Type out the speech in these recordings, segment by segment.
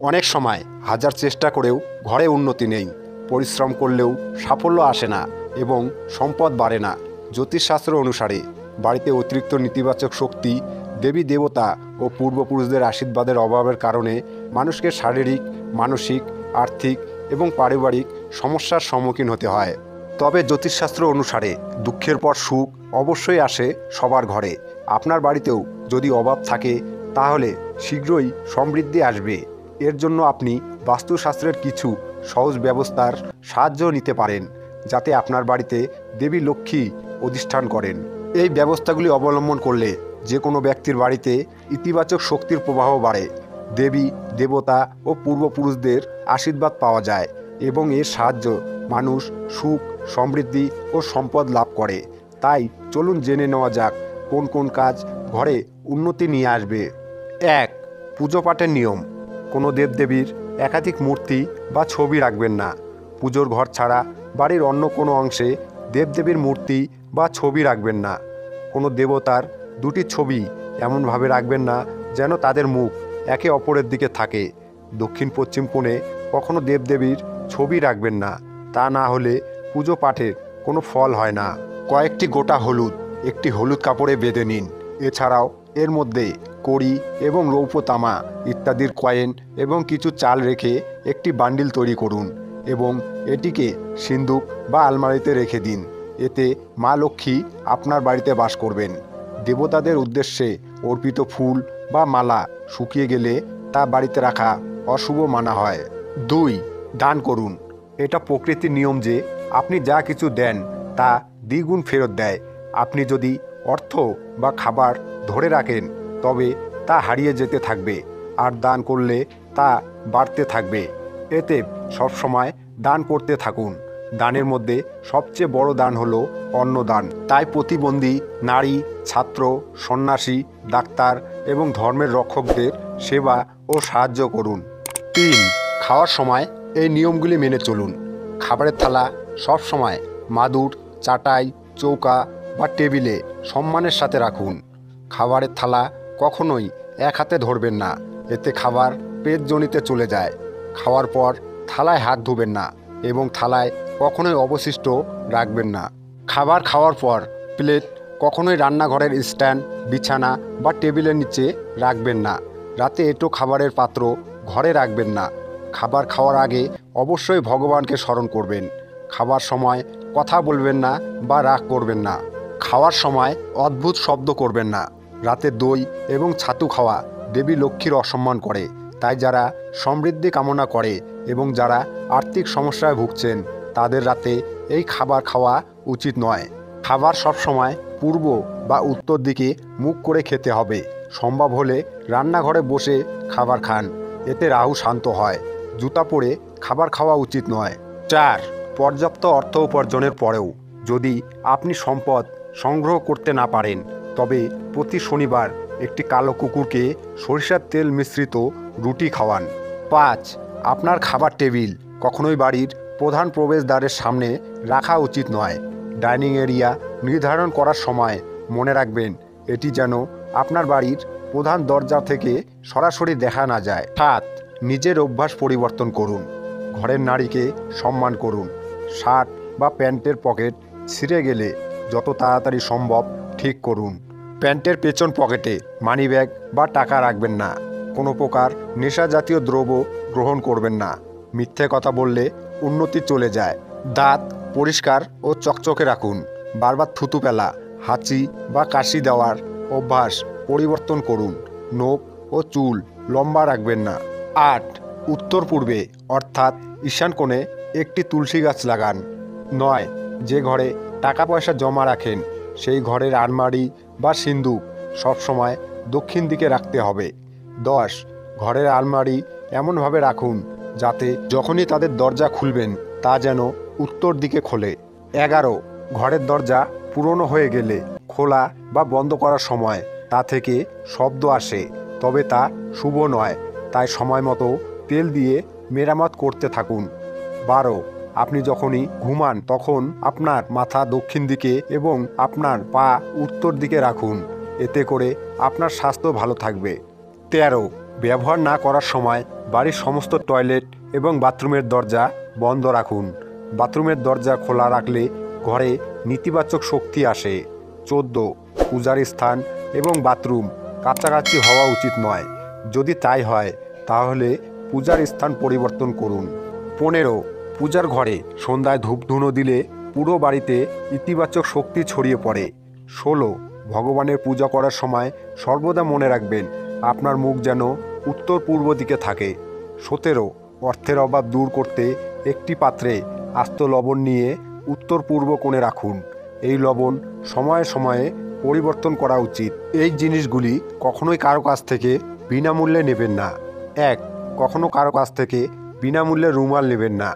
অনেক সময় হাজার চেষ্টা করেও ঘরে উন্নতি নেই, পরিশ্রম করলেও সাফল্য আসে না এবং সম্পদ বাড়ে না। জ্যোতিষশাস্ত্র অনুসারে বাড়িতে অতিরিক্ত নেতিবাচক শক্তি, দেবী দেবতা ও পূর্বপুরুষদের আশীর্বাদের অভাবের কারণে মানুষকে শারীরিক, মানসিক, আর্থিক এবং পারিবারিক সমস্যার সম্মুখীন হতে হয়। তবে জ্যোতিষশাস্ত্র অনুসারে দুঃখের পর সুখ অবশ্যই আসে সবার ঘরে। আপনার বাড়িতেও যদি অভাব থাকে তাহলে শীঘ্রই সমৃদ্ধি আসবে। এর জন্য আপনি বাস্তুশাস্ত্রের কিছু সহজ ব্যবস্থার সাহায্য নিতে পারেন, যাতে আপনার বাড়িতে দেবী লক্ষ্মী অধিষ্ঠান করেন। এই ব্যবস্থাগুলি অবলম্বন করলে যে কোনো ব্যক্তির বাড়িতে ইতিবাচক শক্তির প্রবাহ বাড়ে, দেবী দেবতা ও পূর্বপুরুষদের আশীর্বাদ পাওয়া যায় এবং এর সাহায্য মানুষ সুখ, সমৃদ্ধি ও সম্পদ লাভ করে। তাই চলুন জেনে নেওয়া যাক কোন কোন কাজ ঘরে উন্নতি নিয়ে আসবে। 1. পুজো পাঠের নিয়ম। কোনো দেবদেবীর একাধিক মূর্তি বা ছবি রাখবেন না। পুজোর ঘর ছাড়া বাড়ির অন্য কোনো অংশে দেবদেবীর মূর্তি বা ছবি রাখবেন না। কোনো দেবতার দুটি ছবি এমনভাবে রাখবেন না যেন তাদের মুখ একে অপরের দিকে থাকে। দক্ষিণ পশ্চিম কোণে কখনো দেবদেবীর ছবি রাখবেন না, তা না হলে পুজো পাঠের কোনো ফল হয় না। কয়েকটি গোটা হলুদ একটি হলুদ কাপড়ে বেঁধে নিন। এছাড়াও এর মধ্যে কড়ি এবং রৌপ্য, তামা ইত্যাদির কয়েন এবং কিছু চাল রেখে একটি বান্ডিল তৈরি করুন এবং এটিকে সিন্দুক বা আলমারিতে রেখে দিন। এতে মা লক্ষ্মী আপনার বাড়িতে বাস করবেন। দেবতাদের উদ্দেশ্যে অর্পিত ফুল বা মালা শুকিয়ে গেলে তা বাড়িতে রাখা অশুভ মানা হয়। 2. দান করুন। এটা প্রকৃতির নিয়ম যে আপনি যা কিছু দেন তা দ্বিগুণ ফেরত দেয়। আপনি যদি অর্থ বা খাবার ধরে রাখেন তবে তা হারিয়ে যেতে থাকবে, আর দান করলে তা বাড়তে থাকবে। এতে সবসময় দান করতে থাকুন। দানের মধ্যে সবচেয়ে বড় দান হলো অন্নদান। তাই প্রতিবন্ধী, নারী, ছাত্র, সন্ন্যাসী, ডাক্তার এবং ধর্মের রক্ষকদের সেবা ও সাহায্য করুন। 3. খাওয়ার সময় এই নিয়মগুলি মেনে চলুন। খাবারের থালা সবসময় মাদুর, চাটাই, চৌকা বা টেবিলে সম্মানের সাথে রাখুন। খাবারের থালা কখনোই এক হাতে ধরবেন না, এতে খাবার পেটজনিতে চলে যায়। খাওয়ার পর থালায় হাত ধুবেন না এবং থালায় কখনোই অবশিষ্ট রাখবেন না। খাবার খাওয়ার পর প্লেট কখনোই রান্নাঘরের স্ট্যান্ড, বিছানা বা টেবিলের নিচে রাখবেন না। রাতে এঁটো খাবারের পাত্র ঘরে রাখবেন না। খাবার খাওয়ার আগে অবশ্যই ভগবানকে স্মরণ করবেন। খাবার সময় কথা বলবেন না বা রাগ করবেন না। খাওয়ার সময় অদ্ভুত শব্দ করবেন না। রাতে দই এবং ছাতু খাওয়া দেবী লক্ষ্মীর অসম্মান করে। তাই যারা সমৃদ্ধি কামনা করে এবং যারা আর্থিক সমস্যায় ভুগছেন তাদের রাতে এই খাবার খাওয়া উচিত নয়। খাবার সবসময় পূর্ব বা উত্তর দিকে মুখ করে খেতে হবে। সম্ভব হলে রান্নাঘরে বসে খাবার খান, এতে রাহু শান্ত হয়। জুতা পরে খাবার খাওয়া উচিত নয়। 4. পর্যাপ্ত অর্থ উপার্জনের পরেও যদি আপনি সম্পদ সংগ্রহ করতে না পারেন তবে প্রতি শনিবার একটি কালো কুকুরকে সরিষার তেল মিশ্রিত রুটি খাওয়ান। 5. আপনার খাবার টেবিল কখনোই বাড়ির প্রধান প্রবেশদ্বারের সামনে রাখা উচিত নয়। ডাইনিং এরিয়া নির্ধারণ করার সময় মনে রাখবেন এটি যেন আপনার বাড়ির প্রধান দরজা থেকে সরাসরি দেখা না যায়। 7. নিজের অভ্যাস পরিবর্তন করুন। ঘরের নারীকে সম্মান করুন। শার্ট বা প্যান্টের পকেট ছিঁড়ে গেলে যত তাড়াতাড়ি সম্ভব ঠিক করুন। প্যান্টের পেছন পকেটে মানিব্যাগ বা টাকা রাখবেন না। কোনো প্রকার নেশা জাতীয় দ্রব্য গ্রহণ করবেন না। মিথ্যে কথা বললে উন্নতি চলে যায়। দাঁত পরিষ্কার ও চকচকে রাখুন। বারবার থুতু ফেলা, হাঁচি বা কাশি দেওয়ার অভ্যাস পরিবর্তন করুন। নখ ও চুল লম্বা রাখবেন না। 8. উত্তর পূর্বে অর্থাৎ ঈশান কোণে একটি তুলসী গাছ লাগান। 9. যে ঘরে টাকা পয়সা জমা রাখেন সেই ঘরের আলমারি বা সিন্দুক সবসময় দক্ষিণ দিকে রাখতে হবে। 10. ঘরের আলমারি এমনভাবে রাখুন যাতে যখনই তাদের দরজা খুলবেন তা যেন উত্তর দিকে খোলে। 11. ঘরের দরজা পুরনো হয়ে গেলে খোলা বা বন্ধ করার সময় তা থেকে শব্দ আসে, তবে তা শুভ নয়। তাই সময় মতো তেল দিয়ে মেরামত করতে থাকুন। 12. আপনি যখনই ঘুমান তখন আপনার মাথা দক্ষিণ দিকে এবং আপনার পা উত্তর দিকে রাখুন। এতে করে আপনার স্বাস্থ্য ভালো থাকবে। 13. ব্যবহার না করার সময় বাড়ির সমস্ত টয়লেট এবং বাথরুমের দরজা বন্ধ রাখুন। বাথরুমের দরজা খোলা রাখলে ঘরে নেতিবাচক শক্তি আসে। 14, পূজার স্থান এবং বাথরুম কাছাকাছি হওয়া উচিত নয়। যদি তাই হয় তাহলে পূজার স্থান পরিবর্তন করুন। 15, পূজার ঘরে সন্ধ্যায় ধূপধুনো দিলে পুরো বাড়িতে ইতিবাচক শক্তি ছড়িয়ে পড়ে। 16, ভগবানের পূজা করার সময় সর্বদা মনে রাখবেন আপনার মুখ যেন উত্তর পূর্ব দিকে থাকে। 17, অর্থের অভাব দূর করতে একটি পাত্রে আস্ত লবণ নিয়ে উত্তর পূর্ব কোণে রাখুন। এই লবণ সময়ে সময়ে পরিবর্তন করা উচিত। এই জিনিসগুলি কখনোই কারো কাছ থেকে বিনামূল্যে নেবেন না। 1, কখনো কারো কাছ থেকে বিনামূল্যে রুমাল নেবেন না।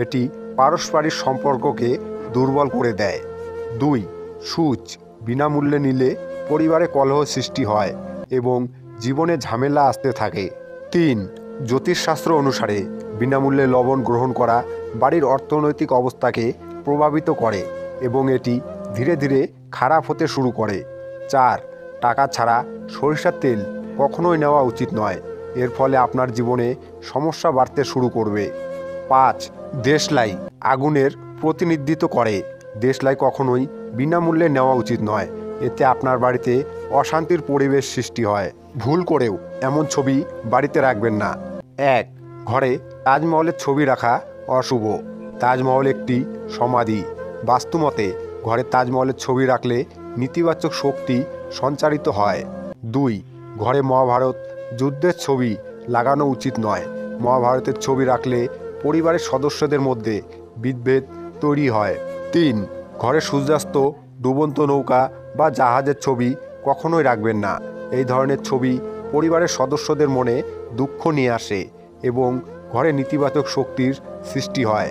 এটি পারস্পরিক সম্পর্ককে দুর্বল করে দেয়। 2, সুচ বিনামূল্যে নিলে পরিবারে কলহ সৃষ্টি হয় এবং জীবনে ঝামেলা আসতে থাকে। 3, জ্যোতিষশাস্ত্র অনুসারে বিনামূল্যে লবণ গ্রহণ করা বাড়ির অর্থনৈতিক অবস্থাকে প্রভাবিত করে এবং এটি ধীরে ধীরে খারাপ হতে শুরু করে। 4, টাকা ছাড়া সরিষার তেল কখনোই নেওয়া উচিত নয়। এর ফলে আপনার জীবনে সমস্যা বাড়তে শুরু করবে। 5, দেশলাই আগুনের প্রতিনিধিত্ব করে। দেশলাই কখনোই বিনামূল্যে নেওয়া উচিত নয়। এতে আপনার বাড়িতে অশান্তির পরিবেশ সৃষ্টি হয়। ভুল করেও এমন ছবি বাড়িতে রাখবেন না। 1, ঘরে তাজমহলের ছবি রাখা অশুভ। তাজমহল একটি সমাধি। বাস্তুমতে ঘরে তাজমহলের ছবি রাখলে নেতিবাচক শক্তি সঞ্চারিত হয়। 2, ঘরে মহাভারত যুদ্ধের ছবি লাগানো উচিত নয়। মহাভারতের ছবি রাখলে পরিবারের সদস্যদের মধ্যে বিভেদ তৈরি হয়। 3, ঘরে সূর্যাস্ত, ডুবন্ত নৌকা বা জাহাজের ছবি কখনোই রাখবেন না। এই ধরনের ছবি পরিবারের সদস্যদের মনে দুঃখ নিয়ে আসে এবং ঘরে নেতিবাচক শক্তির সৃষ্টি হয়।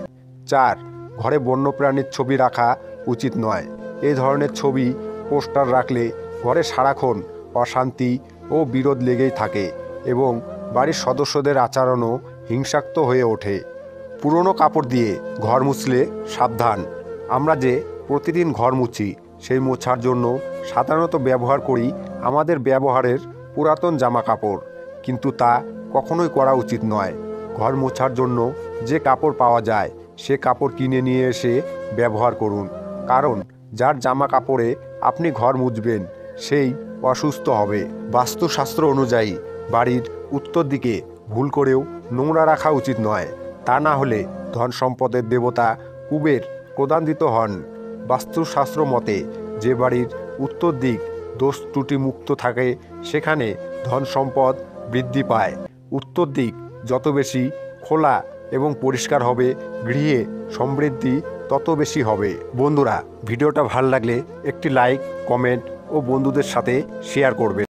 4, ঘরে বন্যপ্রাণীর ছবি রাখা উচিত নয়। এই ধরনের ছবি পোস্টার রাখলে ঘরে সারাক্ষণ অশান্তি ও বিরোধ লেগেই থাকে এবং বাড়ির সদস্যদের আচরণও হিংসাত্মক হয়ে ওঠে। পুরনো কাপড় দিয়ে ঘর মুছলে সাবধান। আমরা যে প্রতিদিন ঘর মুছি সেই মোছার জন্য সাধারণত ব্যবহার করি আমাদের ব্যবহারের পুরাতন জামা কাপড়, কিন্তু তা কখনোই করা উচিত নয়। ঘর মোছার জন্য যে কাপড় পাওয়া যায় সে কাপড় কিনে নিয়ে এসে ব্যবহার করুন, কারণ যার জামা কাপড়ে আপনি ঘর মুছবেন সেই অসুস্থ হবে। বাস্তুশাস্ত্র অনুযায়ী বাড়ির উত্তর দিকে ভুল করেও নোংরা রাখা উচিত নয়, তা না হলে ধন সম্পদের দেবতা কুবের প্রদান্বিত হন। বাস্তুশাস্ত্র মতে যে বাড়ির উত্তর দিক দোষ ত্রুটি মুক্ত থাকে সেখানে ধন সম্পদ বৃদ্ধি পায়। উত্তর দিক যত বেশি খোলা এবং পরিষ্কার হবে গৃহে সমৃদ্ধি তত বেশি হবে। বন্ধুরা, ভিডিওটা ভালো লাগলে একটি লাইক, কমেন্ট ও বন্ধুদের সাথে শেয়ার করবে।